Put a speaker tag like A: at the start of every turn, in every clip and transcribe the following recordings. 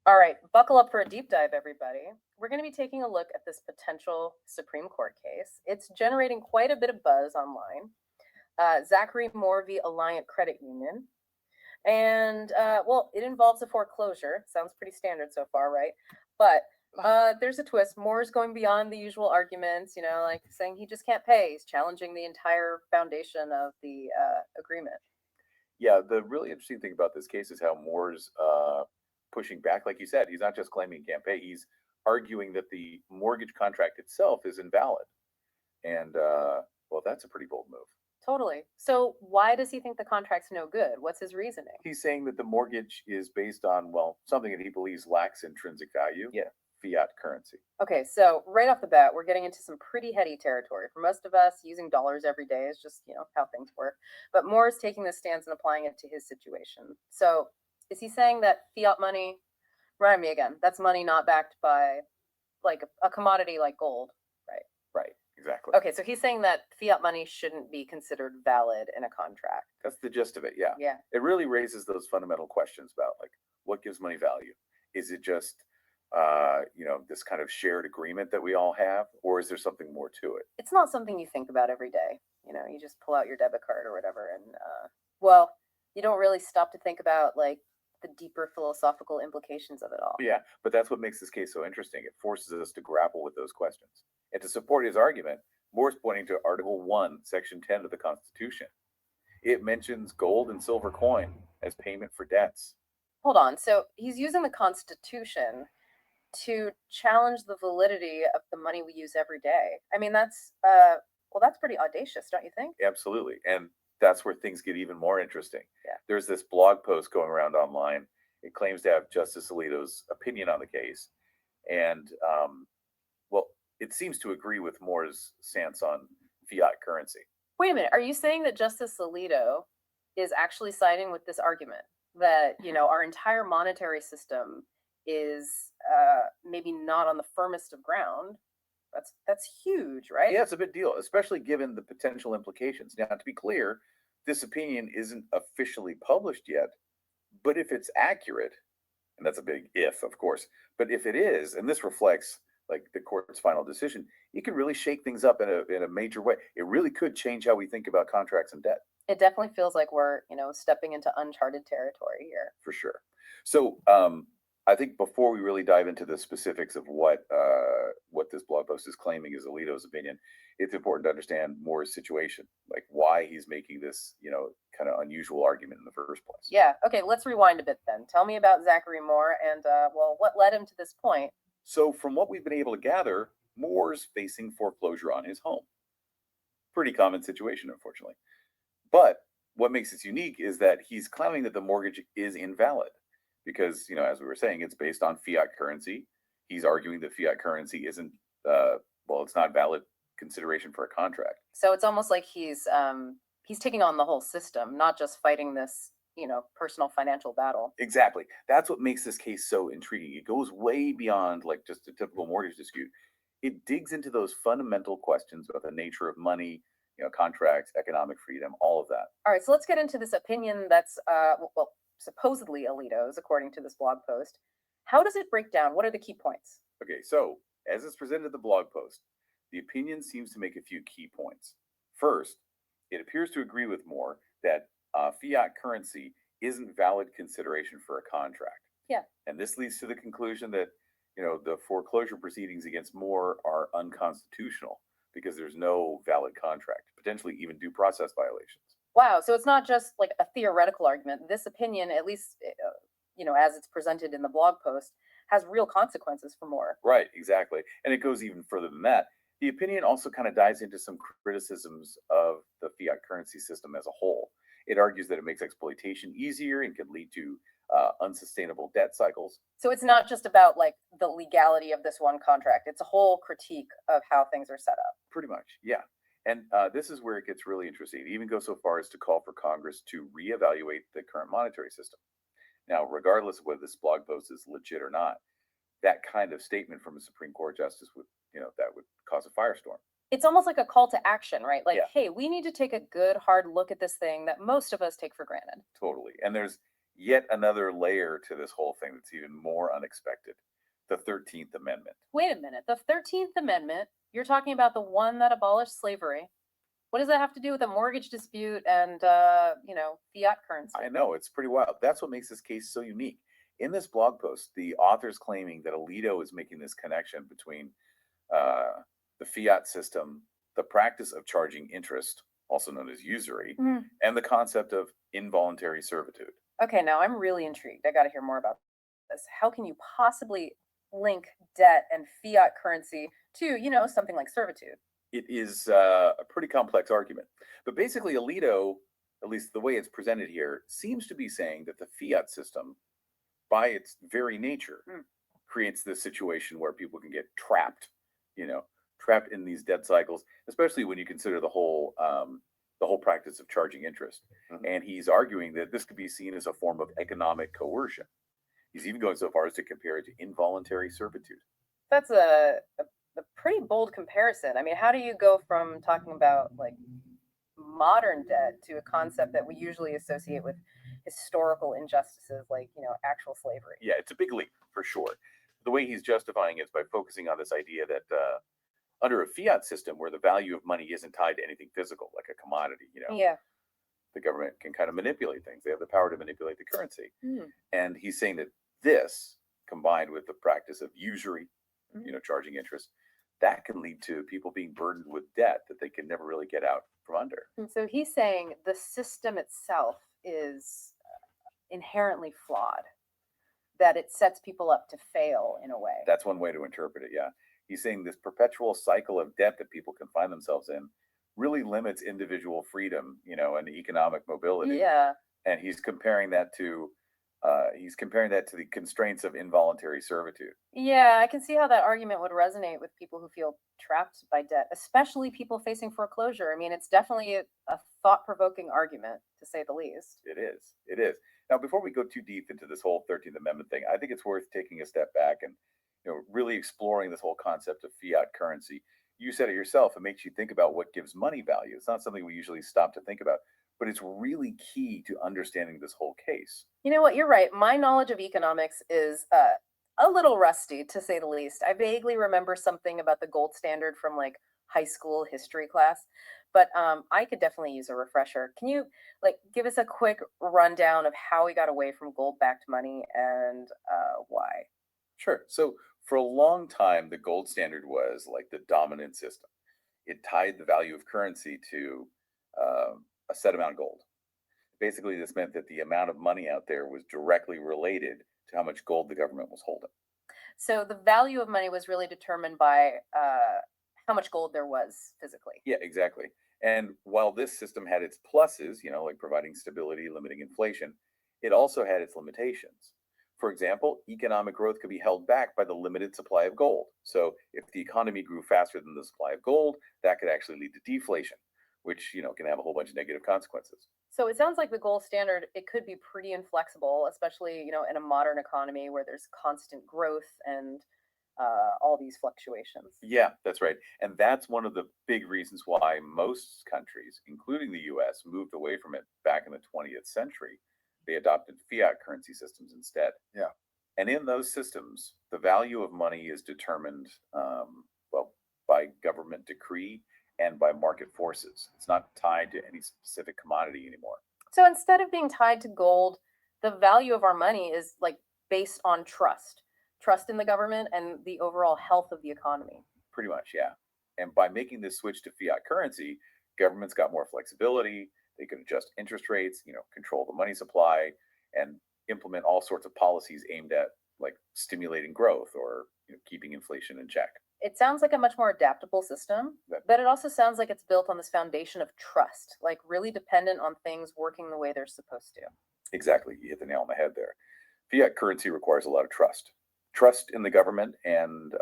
A: All right, buckle up for a deep dive, everybody. We're going to be taking a look at this potential Supreme Court case. It's generating quite a bit of buzz online. Zachary Moore v. Alliant Credit Union. And, well, it involves a foreclosure. Sounds pretty standard so far, right? But there's a twist. Moore's going beyond the usual arguments, like saying he just can't pay. He's challenging the entire foundation of the agreement.
B: Yeah, the really interesting thing about this case is how Moore's pushing back. Like you said, he's not just claiming he can't pay; he's arguing that the mortgage contract itself is invalid. And well, that's a pretty bold move.
A: Totally. So why does he think the contract's no good? What's his reasoning?
B: He's saying that the mortgage is based on, well, something that he believes lacks intrinsic value.
A: Yeah.
B: Fiat currency.
A: Okay, so right off the bat, we're getting into some pretty heady territory. For most of us, using dollars every day is just, how things work. But Moore is taking this stance and applying it to his situation. So is he saying that fiat money, remind me again, that's money not backed by like a commodity like gold, right?
B: Right, exactly.
A: Okay, so he's saying that fiat money shouldn't be considered valid in a contract.
B: That's the gist of it, yeah.
A: Yeah.
B: It really raises those fundamental questions about like what gives money value? Is it just this kind of shared agreement that we all have, or is there something more to it?
A: It's not something you think about every day. You just pull out your debit card or whatever, and well, you don't really stop to think about like the deeper philosophical implications of it all.
B: Yeah, but that's what makes this case so interesting. It forces us to grapple with those questions. And to support his argument, Moore's pointing to Article 1, Section 10 of the Constitution. It mentions gold and silver coin as payment for debts.
A: Hold on. So he's using the Constitution to challenge the validity of the money we use every day. I mean, that's pretty audacious, don't you think?
B: Absolutely. And that's where things get even more interesting.
A: Yeah.
B: There's this blog post going around online. It claims to have Justice Alito's opinion on the case. And, well, it seems to agree with Moore's stance on fiat currency.
A: Wait a minute. Are you saying that Justice Alito is actually siding with this argument that, our entire monetary system is maybe not on the firmest of ground? That's huge, right?
B: Yeah, it's a big deal, especially given the potential implications. Now, to be clear, this opinion isn't officially published yet, but if it's accurate, and that's a big if, of course, but if it is, and this reflects like the court's final decision, it could really shake things up in a major way. It really could change how we think about contracts and debt.
A: It definitely feels like we're, stepping into uncharted territory here.
B: For sure. So I think before we really dive into the specifics of what this blog post is claiming is Alito's opinion, it's important to understand Moore's situation, like why he's making this, kind of unusual argument in the first place.
A: Yeah. Okay. Let's rewind a bit then. Tell me about Zachary Moore and, what led him to this point.
B: So, from what we've been able to gather, Moore's facing foreclosure on his home. Pretty common situation, unfortunately. But what makes this unique is that he's claiming that the mortgage is invalid because, as we were saying, it's based on fiat currency. He's arguing that fiat currency isn't, it's not valid consideration for a contract.
A: So it's almost like he's taking on the whole system, not just fighting this, personal financial battle.
B: Exactly. That's what makes this case so intriguing. It goes way beyond like just a typical mortgage dispute. It digs into those fundamental questions about the nature of money, contracts, economic freedom, all of that.
A: All right, so let's get into this opinion that's, supposedly Alito's, according to this blog post. How does it break down? What are the key points?
B: Okay, so as it's presented in the blog post, the opinion seems to make a few key points. First, it appears to agree with Moore that fiat currency isn't valid consideration for a contract.
A: Yeah.
B: And this leads to the conclusion that, the foreclosure proceedings against Moore are unconstitutional because there's no valid contract, potentially even due process violations.
A: Wow, so it's not just like a theoretical argument. This opinion, at least, as it's presented in the blog post, has real consequences for Moore.
B: Right, exactly. And it goes even further than that. The opinion also kind of dives into some criticisms of the fiat currency system as a whole. It argues that it makes exploitation easier and can lead to unsustainable debt cycles.
A: So it's not just about like the legality of this one contract. It's a whole critique of how things are set up.
B: Pretty much, yeah. And this is where it gets really interesting. It even goes so far as to call for Congress to reevaluate the current monetary system. Now, regardless of whether this blog post is legit or not, that kind of statement from a Supreme Court justice would, that would cause a firestorm.
A: It's almost like a call to action, right? Like,
B: Yeah.
A: Hey, we need to take a good, hard look at this thing that most of us take for granted.
B: Totally. And there's Yet another layer to this whole thing that's even more unexpected: the 13th Amendment.
A: Wait a minute. The 13th Amendment, you're talking about the one that abolished slavery. What does that have to do with a mortgage dispute and, fiat currency?
B: I know, it's pretty wild. That's what makes this case so unique. In this blog post, the author's claiming that Alito is making this connection between uh, the fiat system, the practice of charging interest, also known as usury,
A: Mm.
B: and the concept of involuntary servitude.
A: Okay, now I'm really intrigued. I got to hear more about this. How can you possibly link debt and fiat currency to, something like servitude?
B: It is a pretty complex argument. But basically, Alito, at least the way it's presented here, seems to be saying that the fiat system, by its very nature,
A: Mm.
B: creates this situation where people can get trapped, you know, trapped in these debt cycles, especially when you consider the whole practice of charging interest. And he's arguing that this could be seen as a form of economic coercion. He's even going so far as to compare it to involuntary servitude.
A: That's a pretty bold comparison. I mean, how do you go from talking about like modern debt to a concept that we usually associate with historical injustices like, actual slavery?
B: Yeah, it's a big leap for sure. The way he's justifying it is by focusing on this idea that under a fiat system where the value of money isn't tied to anything physical, like a commodity,
A: Yeah.
B: the government can kind of manipulate things. They have the power to manipulate the currency.
A: Mm.
B: And he's saying that this, combined with the practice of usury,
A: Mhm.
B: charging interest, that can lead to people being burdened with debt that they can never really get out from under.
A: And so he's saying the system itself is inherently flawed, that it sets people up to fail in a way.
B: That's one way to interpret it. Yeah. He's saying this perpetual cycle of debt that people can find themselves in really limits individual freedom, and economic mobility.
A: Yeah.
B: And he's comparing that to the constraints of involuntary servitude.
A: Yeah, I can see how that argument would resonate with people who feel trapped by debt, especially people facing foreclosure. I mean, it's definitely a thought provoking argument, to say the least.
B: It is. It is. Now, before we go too deep into this whole 13th Amendment thing, I think it's worth taking a step back and really exploring this whole concept of fiat currency. You said it yourself, it makes you think about what gives money value. It's not something we usually stop to think about, but it's really key to understanding this whole case.
A: You know what? You're right. My knowledge of economics is a little rusty, to say the least. I vaguely remember something about the gold standard from like high school history class, but I could definitely use a refresher. Can you give us a quick rundown of how we got away from gold-backed money and why?
B: Sure. So, for a long time, the gold standard was like the dominant system. It tied the value of currency to a set amount of gold. Basically, this meant that the amount of money out there was directly related to how much gold the government was holding.
A: So the value of money was really determined by how much gold there was physically.
B: Yeah, exactly. And while this system had its pluses, like providing stability, limiting inflation, it also had its limitations. For example, economic growth could be held back by the limited supply of gold. So if the economy grew faster than the supply of gold, that could actually lead to deflation, which, can have a whole bunch of negative consequences.
A: So it sounds like the gold standard, it could be pretty inflexible, especially, in a modern economy where there's constant growth and all these fluctuations.
B: Yeah, that's right. And that's one of the big reasons why most countries, including the US, moved away from it back in the 20th century. They adopted fiat currency systems instead.
C: Yeah.
B: And in those systems, the value of money is determined, well, by government decree and by market forces. It's not tied to any specific commodity anymore.
A: So instead of being tied to gold, the value of our money is like based on trust in the government and the overall health of the economy.
B: Pretty much, yeah. And by making this switch to fiat currency, governments got more flexibility. They could adjust interest rates, control the money supply, and implement all sorts of policies aimed at like stimulating growth or keeping inflation in check.
A: It sounds like a much more adaptable system,
B: That-
A: but it also sounds like it's built on this foundation of trust, like really dependent on things working the way they're supposed to.
B: Exactly, you hit the nail on the head there. Fiat currency requires a lot of trust in the government and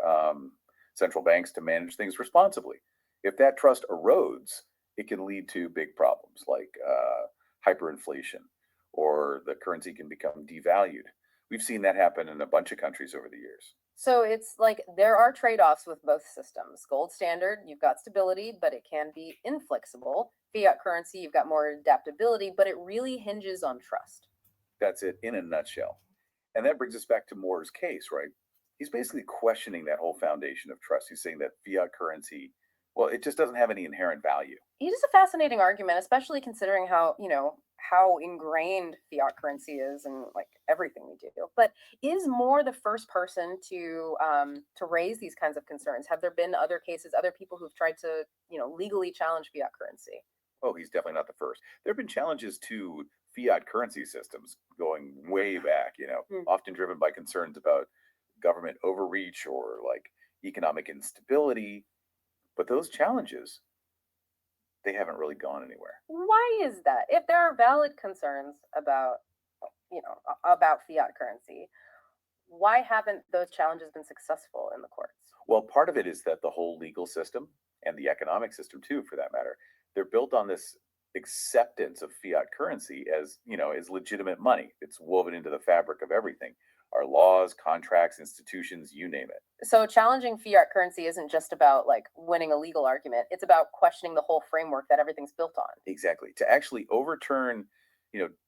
B: central banks to manage things responsibly. If that trust erodes, it can lead to big problems like hyperinflation, or the currency can become devalued. We've seen that happen in a bunch of countries over the years.
A: So it's like there are trade offs with both systems. Gold standard, you've got stability, but it can be inflexible. Fiat currency, you've got more adaptability, but it really hinges on trust.
B: That's it in a nutshell. And that brings us back to Moore's case, right? He's basically questioning that whole foundation of trust. He's saying that fiat currency, well, it just doesn't have any inherent value.
A: It is a fascinating argument, especially considering how ingrained fiat currency is and like everything we do. But is Moore the first person to raise these kinds of concerns? Have there been other cases, other people who've tried to legally challenge fiat currency?
B: Oh, he's definitely not the first. There have been challenges to fiat currency systems going way back,
A: Hmm.
B: often driven by concerns about government overreach or like economic instability. But those challenges, they haven't really gone anywhere.
A: Why is that? If there are valid concerns about fiat currency, why haven't those challenges been successful in the courts?
B: Well, part of it is that the whole legal system and the economic system too, for that matter, they're built on this acceptance of fiat currency as, as legitimate money. It's woven into the fabric of everything. Our laws, contracts, institutions, you name it.
A: So challenging fiat currency isn't just about like winning a legal argument. It's about questioning the whole framework that everything's built on.
B: Exactly. To actually overturn,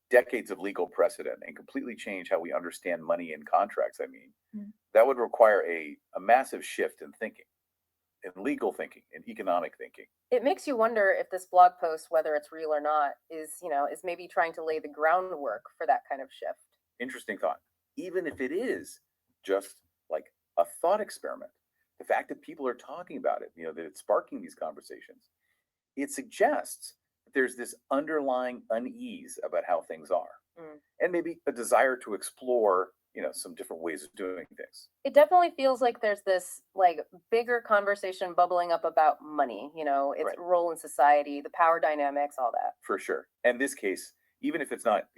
B: decades of legal precedent and completely change how we understand money and contracts, that would require a massive shift in thinking, in legal thinking, in economic thinking.
A: It makes you wonder if this blog post, whether it's real or not, is maybe trying to lay the groundwork for that kind of shift.
B: Interesting thought. Even if it is just like a thought experiment, the fact that people are talking about it, that it's sparking these conversations, it suggests that there's this underlying unease about how things are,
A: Mm.
B: and maybe a desire to explore, some different ways of doing things.
A: It definitely feels like there's this like bigger conversation bubbling up about money, its
B: Right.
A: role in society, the power dynamics, all that.
B: For sure. And this case, even if it's not,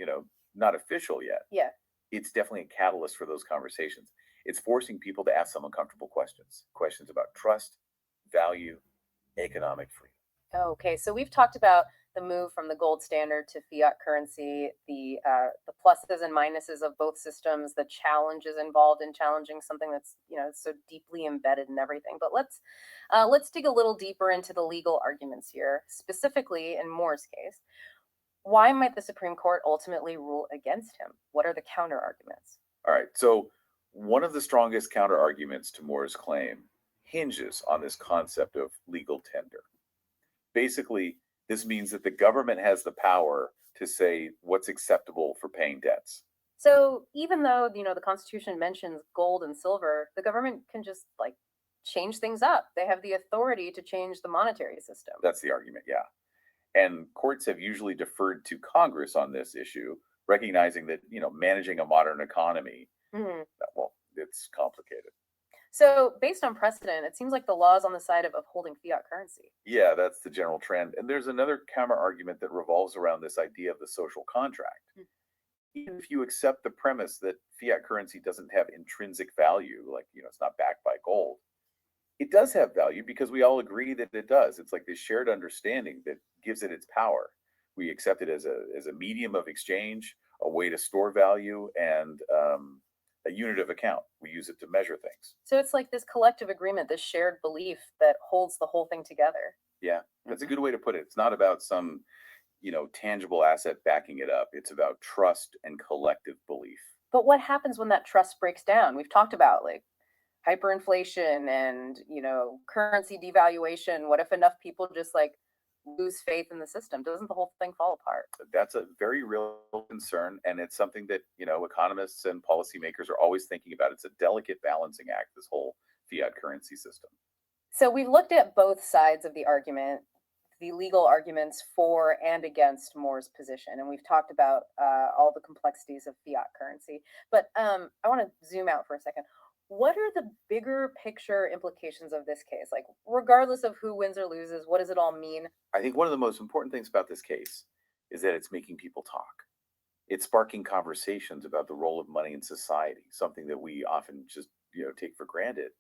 B: not official yet,
A: Yeah.
B: it's definitely a catalyst for those conversations. It's forcing people to ask some uncomfortable questions about trust, value, economic freedom.
A: Okay, so we've talked about the move from the gold standard to fiat currency, the pluses and minuses of both systems, the challenges involved in challenging something that's so deeply embedded in everything. But let's dig a little deeper into the legal arguments here, specifically in Moore's case. Why might the Supreme Court ultimately rule against him? What are the counter arguments?
B: All right. So, one of the strongest counter arguments to Moore's claim hinges on this concept of legal tender. Basically, this means that the government has the power to say what's acceptable for paying debts.
A: So even though the Constitution mentions gold and silver, the government can just like change things up. They have the authority to change the monetary system.
B: That's the argument, yeah. And courts have usually deferred to Congress on this issue, recognizing that, managing a modern economy,
A: Mhm.
B: well, it's complicated.
A: So based on precedent, it seems like the law is on the side of upholding fiat currency.
B: Yeah, that's the general trend. And there's another counter argument that revolves around this idea of the social contract.
A: Hmm.
B: Even if you accept the premise that fiat currency doesn't have intrinsic value, like, it's not backed by gold, it does have value because we all agree that it does. It's like this shared understanding that gives it its power. We accept it as a medium of exchange, a way to store value, and a unit of account. We use it to measure things.
A: So it's like this collective agreement, this shared belief that holds the whole thing together.
B: Yeah, that's a
A: Mhm.
B: good way to put it. It's not about some, tangible asset backing it up. It's about trust and collective belief.
A: But what happens when that trust breaks down? We've talked about like hyperinflation and currency devaluation. What if enough people just like lose faith in the system? Doesn't the whole thing fall apart?
B: That's a very real concern, and it's something that economists and policymakers are always thinking about. It's a delicate balancing act, this whole fiat currency system.
A: So we've looked at both sides of the argument, the legal arguments for and against Moore's position, and we've talked about all the complexities of fiat currency. But I want to zoom out for a second. What are the bigger picture implications of this case? Like, regardless of who wins or loses, what does it all mean?
B: I think one of the most important things about this case is that it's making people talk. It's sparking conversations about the role of money in society, something that we often just take for granted.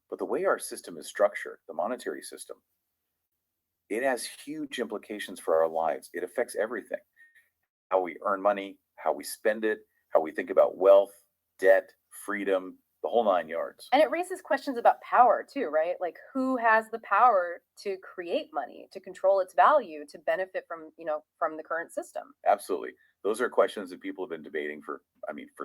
B: But the way our system is structured, the monetary system, it has huge implications for our lives. It affects everything: how we earn money, how we spend it, how we think about wealth, debt, freedom, the whole nine yards.
A: And it raises questions about power too, right? Like, who has the power to create money, to control its value, to benefit from the current system?
B: Absolutely. Those are questions that people have been debating for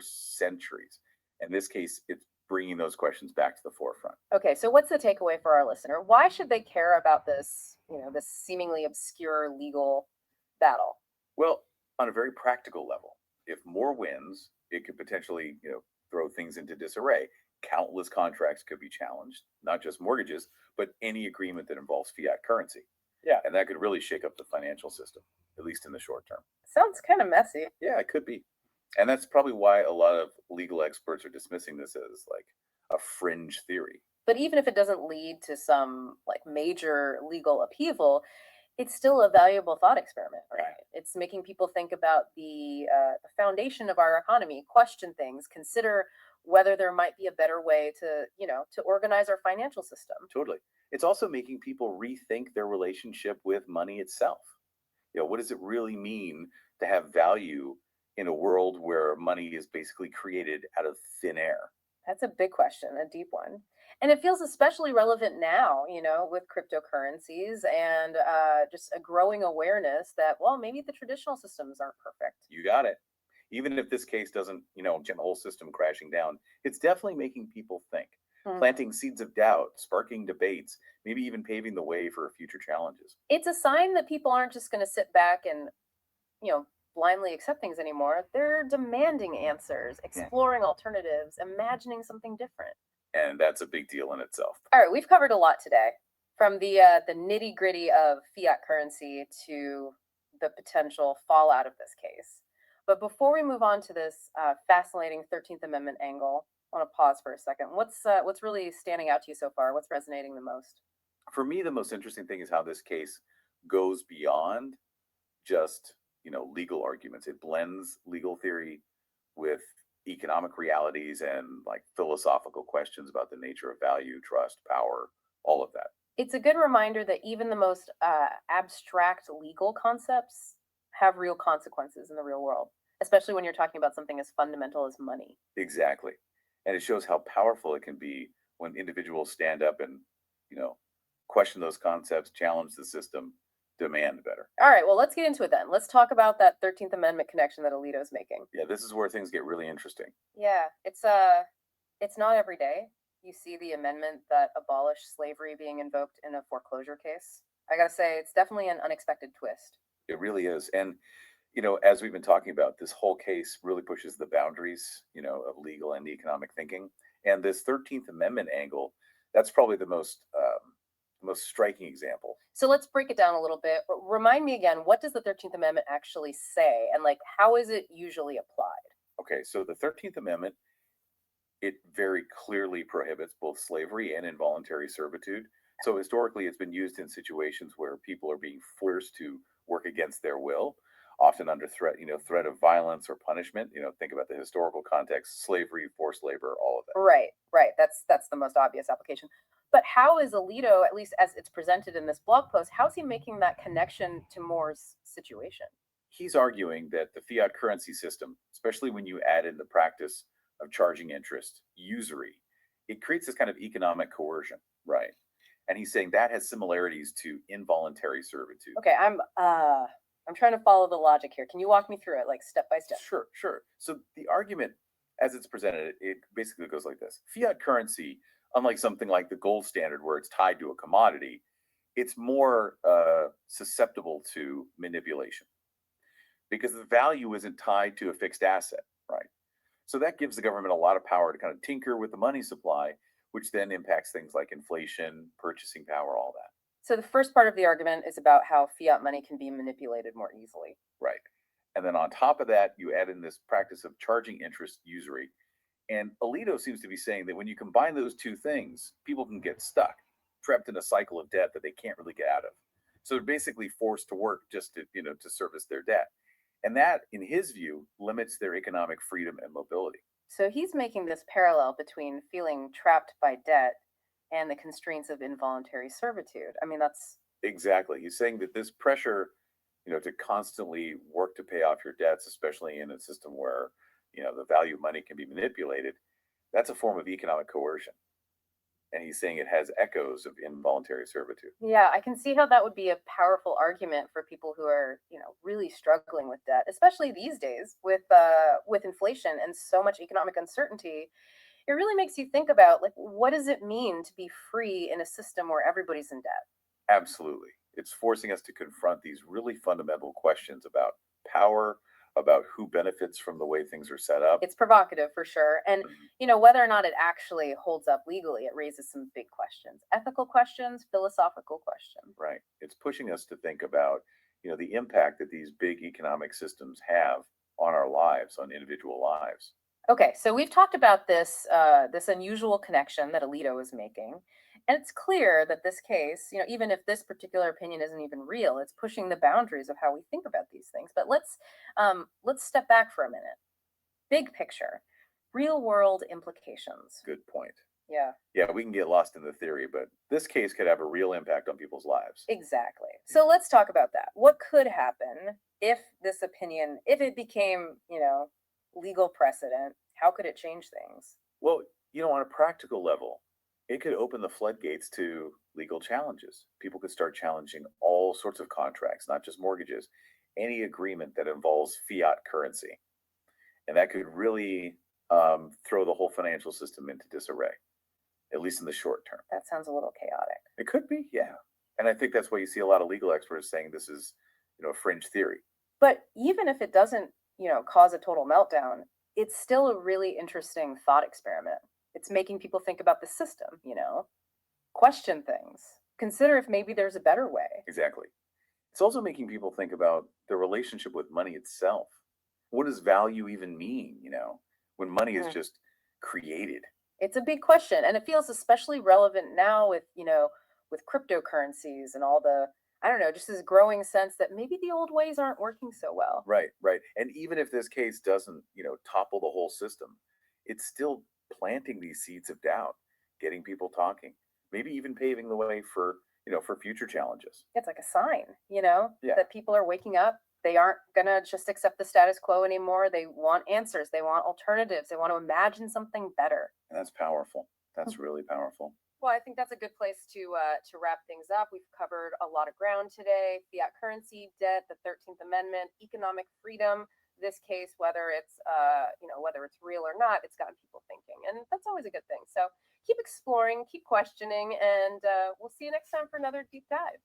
B: centuries. In this case, it's bringing those questions back to the forefront.
A: Okay, so what's the takeaway for our listener? Why should they care about this, this seemingly obscure legal battle?
B: Well, on a very practical level, if Moore wins, it could potentially, throw things into disarray. Countless contracts could be challenged, not just mortgages, but any agreement that involves fiat currency.
A: Yeah.
B: And that could really shake up the financial system, at least in the short term.
A: Sounds kind of messy.
B: Yeah, it could be. And that's probably why a lot of legal experts are dismissing this as like a fringe theory.
A: But even if it doesn't lead to some like major legal upheaval, it's still a valuable thought experiment, right? It's making people think about the foundation of our economy, question things, consider whether there might be a better way to organize our financial system.
B: Totally. It's also making people rethink their relationship with money itself. What does it really mean to have value in a world where money is basically created out of thin air?
A: That's a big question, a deep one. And it feels especially relevant now, with cryptocurrencies and just a growing awareness that, well, maybe the traditional systems aren't perfect.
B: You got it. Even if this case doesn't, send the whole system crashing down, it's definitely making people think, planting seeds of doubt, sparking debates, maybe even paving the way for future challenges.
A: It's a sign that people aren't just going to sit back and, you know, blindly accept things anymore. They're demanding answers, exploring alternatives, imagining something different.
B: And that's a big deal in itself.
A: All right, we've covered a lot today, from the nitty gritty of fiat currency to the potential fallout of this case. But before we move on to this fascinating 13th Amendment angle, I want to pause for a second. What's really standing out to you so far? What's resonating the most?
B: For me, the most interesting thing is how this case goes beyond just legal arguments. It blends legal theory with economic realities and like philosophical questions about the nature of value, trust, power, all of that.
A: It's a good reminder that even the most abstract legal concepts have real consequences in the real world, especially when you're talking about something as fundamental as money.
B: Exactly. And it shows how powerful it can be when individuals stand up and, question those concepts, challenge the system, demand better.
A: All right, well, let's get into it then. Let's talk about that 13th Amendment connection that Alito's making.
B: Yeah, this is where things get really interesting.
A: Yeah, it's not every day you see the amendment that abolished slavery being invoked in a foreclosure case. I gotta say, it's definitely an unexpected twist.
B: It really is. And, as we've been talking about, this whole case really pushes the boundaries, of legal and economic thinking. And this 13th Amendment angle, that's probably the most striking example.
A: So let's break it down a little bit. Remind me again, what does the 13th Amendment actually say? And like, how is it usually applied?
B: Okay, so the 13th Amendment, it very clearly prohibits both slavery and involuntary servitude. So historically, it's been used in situations where people are being forced to work against their will, often under threat of violence or punishment. Think about the historical context: slavery, forced labor, all of that.
A: Right. That's the most obvious application. But how is Alito, at least as it's presented in this blog post, how's he making that connection to Moore's situation?
B: He's arguing that the fiat currency system, especially when you add in the practice of charging interest, usury, it creates this kind of economic coercion, right? And he's saying that has similarities to involuntary servitude.
A: Okay, I'm trying to follow the logic here. Can you walk me through it, like step by step?
B: Sure. So the argument, as it's presented, it basically goes like this: fiat currency, unlike something like the gold standard, where it's tied to a commodity, it's more susceptible to manipulation because the value isn't tied to a fixed asset, right? So that gives the government a lot of power to kind of tinker with the money supply, which then impacts things like inflation, purchasing power, all that.
A: So the first part of the argument is about how fiat money can be manipulated more easily.
B: Right. And then on top of that, you add in this practice of charging interest, usury. And Alito seems to be saying that when you combine those two things, people can get stuck, trapped in a cycle of debt that they can't really get out of. So they're basically forced to work just to service their debt. And that, in his view, limits their economic freedom and mobility.
A: So he's making this parallel between feeling trapped by debt and the constraints of involuntary servitude. I mean, that's
B: exactly. He's saying that this pressure, to constantly work to pay off your debts, especially in a system where, the value of money can be manipulated, that's a form of economic coercion. And he's saying it has echoes of involuntary servitude.
A: Yeah, I can see how that would be a powerful argument for people who are, really struggling with debt, especially these days with inflation and so much economic uncertainty. It really makes you think about, like, what does it mean to be free in a system where everybody's in debt?
B: Absolutely. It's forcing us to confront these really fundamental questions about power, about who benefits from the way things are set up.
A: It's provocative for sure. And,
B: Mhm.
A: whether or not it actually holds up legally, it raises some big questions, ethical questions, philosophical questions.
B: Right. It's pushing us to think about, the impact that these big economic systems have on our lives, on individual lives.
A: Okay, so we've talked about this unusual connection that Alito is making, and it's clear that this case, even if this particular opinion isn't even real, it's pushing the boundaries of how we think about these things. But let's step back for a minute. Big picture, real world implications.
B: Good point.
A: Yeah,
B: Yeah, we can get lost in the theory, but this case could have a real impact on people's lives.
A: exactly. So let's talk about that. What could happen if this opinion, if it became, legal precedent? How could it change things?
B: Well, on a practical level, it could open the floodgates to legal challenges. People could start challenging all sorts of contracts, not just mortgages, any agreement that involves fiat currency. And that could really throw the whole financial system into disarray, at least in the short term.
A: That sounds a little chaotic.
B: It could be, yeah. And I think that's why you see a lot of legal experts saying this is, a fringe theory.
A: But even if it doesn't, cause a total meltdown, it's still a really interesting thought experiment. It's making people think about the system, question things, consider if maybe there's a better way.
B: Exactly. It's also making people think about the relationship with money itself. What does value even mean, when money is
A: Mm.
B: just created?
A: It's a big question, and it feels especially relevant now with cryptocurrencies and all the, I don't know, just this growing sense that maybe the old ways aren't working so well.
B: Right, right. And even if this case doesn't, topple the whole system, it's still planting these seeds of doubt, getting people talking, maybe even paving the way for future challenges.
A: It's like a sign,
B: Yeah,
A: that people are waking up. They aren't gonna just accept the status quo anymore. They want answers. They want alternatives. They want to imagine something better.
B: and that's powerful. That's really powerful.
A: Well, I think that's a good place to wrap things up. We've covered a lot of ground today: fiat currency, debt, the 13th Amendment, economic freedom. This case, whether it's real or not, it's gotten people thinking, and that's always a good thing. So keep exploring, keep questioning, and we'll see you next time for another deep dive.